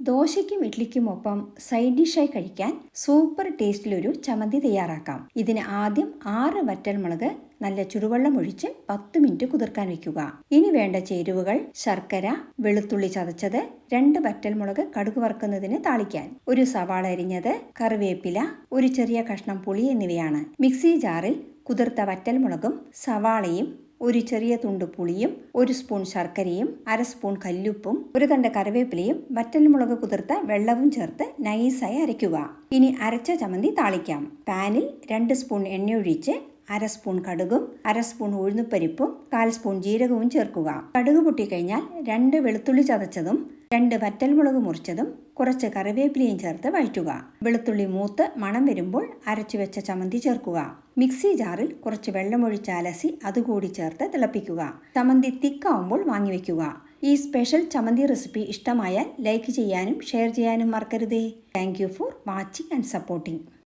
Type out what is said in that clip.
ദോശയ്ക്കും ഇഡ്ലിക്കുമൊപ്പം side ഡിഷായി കഴിക്കാൻ super ടേസ്റ്റിലൊരു ചമ്മന്തി തയ്യാറാക്കാം. ഇതിന് ആദ്യം 6 വറ്റൽമുളക് നല്ല ചുടുവെള്ളം ഒഴിച്ച് 10 മിനിറ്റ് കുതിർക്കാൻ വെക്കുക. ഇനി വേണ്ട ചേരുവകൾ: ശർക്കര, വെളുത്തുള്ളി ചതച്ചത്, 2 വറ്റൽമുളക് കടുക് വറുക്കുന്നതിന് താളിക്കാൻ, ഒരു സവാള അരിഞ്ഞത്, കറിവേപ്പില, ഒരു ചെറിയ കഷ്ണം പുളി എന്നിവയാണ്. മിക്സി ജാറിൽ കുതിർത്ത വറ്റൽമുളകും സവാളയും, ഒരു ചെറിയ തുണ്ട് പുളിയും, 1 സ്പൂൺ ശർക്കരയും, 1/2 സ്പൂൺ കല്ലുപ്പും, 1 തണ്ട് കറിവേപ്പിലയും വറ്റൽമുളക് കുതിർത്ത വെള്ളവും ചേർത്ത് നൈസായി അരയ്ക്കുക. ഇനി അരച്ച ചമ്മന്തി താളിക്കാം. പാനിൽ 2 സ്പൂൺ എണ്ണയൊഴിച്ച് 1/2 സ്പൂൺ കടുകും 1/2 സ്പൂൺ ഉഴുന്നുപരിപ്പും 1/4 സ്പൂൺ ജീരകവും ചേർക്കുക. കടുക് പൊട്ടിക്കഴിഞ്ഞാൽ 2 വെളുത്തുള്ളി ചതച്ചതും 2 വറ്റൽമുളക് മുറിച്ചതും കുറച്ച് കറിവേപ്പിലയും ചേർത്ത് വഴറ്റുക. വെളുത്തുള്ളി മൂത്ത് മണം വരുമ്പോൾ അരച്ചു വെച്ച ചമ്മന്തി ചേർക്കുക. മിക്സി ജാറിൽ കുറച്ച് വെള്ളമൊഴിച്ച് അലസി അതുകൂടി ചേർത്ത് തിളപ്പിക്കുക. ചമ്മന്തി തിക്കാവുമ്പോൾ വാങ്ങിവെക്കുക. ഈ സ്പെഷ്യൽ ചമ്മന്തി റെസിപ്പി ഇഷ്ടമായാൽ ലൈക്ക് ചെയ്യാനും ഷെയർ ചെയ്യാനും മറക്കരുതേ. Thank you for watching and supporting.